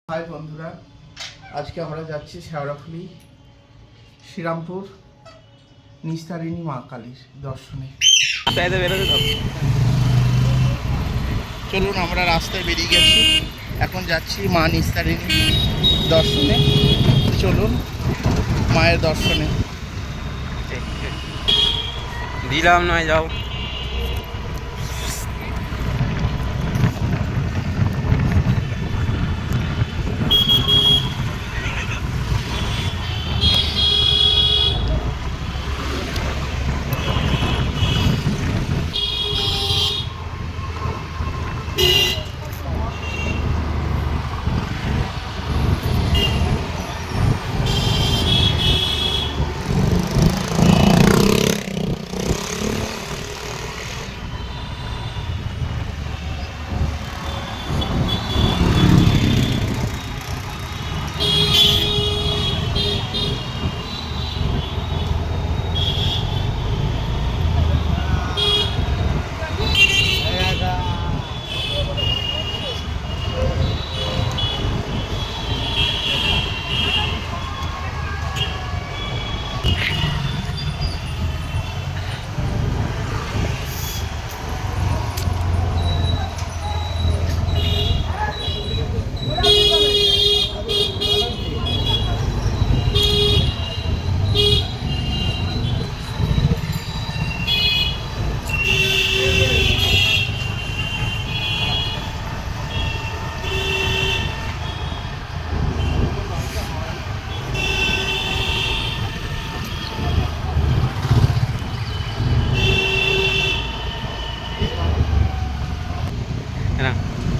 High বন্ধুরা, আজকে আমরা যাচ্ছি শেওড়াফুলি শ্রীরামপুর নিস্তারিণী মা কালীর দর্শনে। চলুন, আমরা রাস্তায় বেরিয়ে গেছি, এখন যাচ্ছি মা নিস্তারিণী দর্শনে। চলুন মায়ের দর্শনে। দিলাম নয় যাও।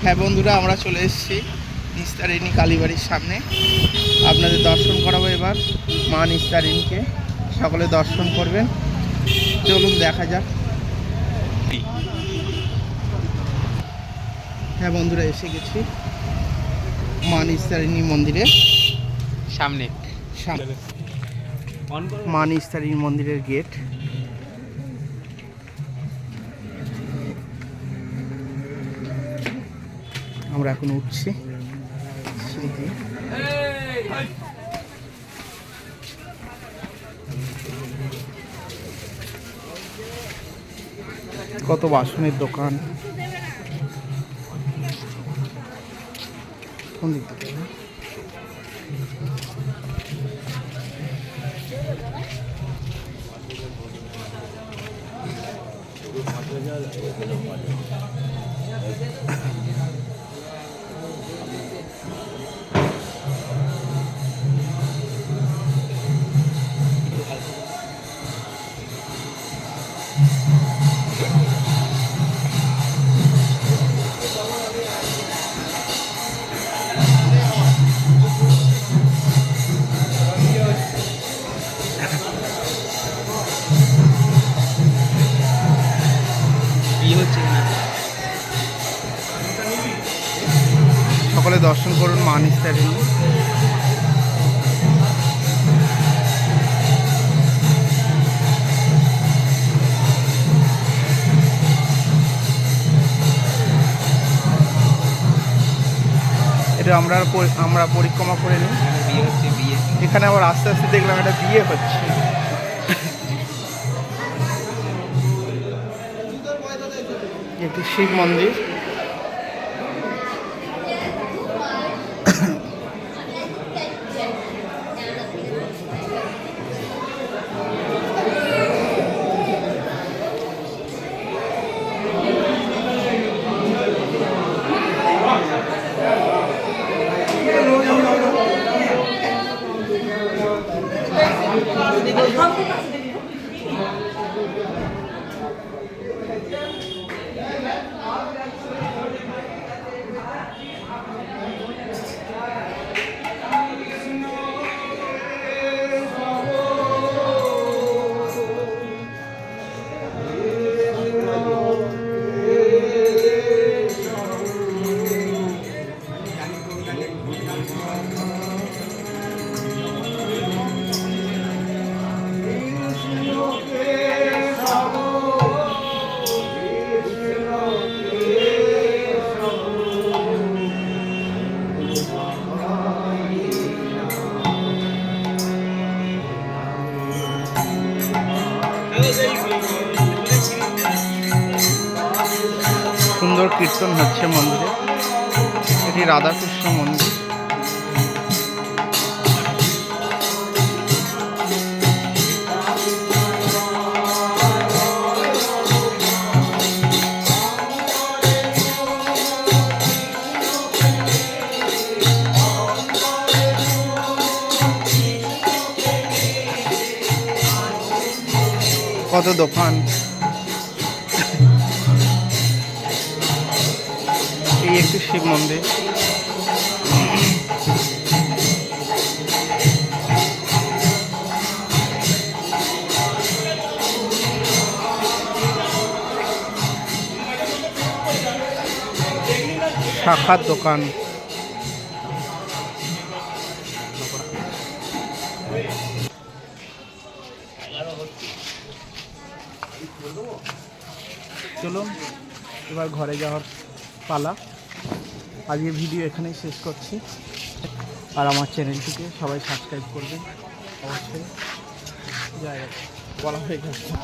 হ্যাঁ বন্ধুরা, আমরা চলে এসেছি নিস্তারিণী কালীবাড়ির সামনে। আপনাদের দর্শন করাবো এবার মা নিস্তারিণীকে। সকলে দর্শন করবেন, চলুন দেখা যাক। হ্যাঁ বন্ধুরা, এসে গেছি মা নিস্তারিণী মন্দিরের সামনে। মা নিস্তারিণী মন্দিরের গেট। আমরা এখন উঠছি সিঁড়ি দিয়ে। কত বাসনের দোকান, কোন দিক থেকে? সকলে দর্শন করুন মা নিস্তারিণী। এটা আমরা পরিক্রমা করে নিই। এখানে আবার আস্তে আস্তে দেখলাম এটা বিয়ে হচ্ছে। একটি শিব মন্দির। কীর্তন হচ্ছে মন্দিরে। এটি রাধাকৃষ্ণ মন্দির। কত দোকান, এই একটি শিব মন্দির। শাখার দোকান, চলুন এবার ঘরে যাওয়ার পালা। আজকে ভিডিও এখানেই শেষ করছি। আর আমার চ্যানেলটিকে সবাই সাবস্ক্রাইব করবেন অবশ্যই। যাই হোক, বলা হয়ে গেছে।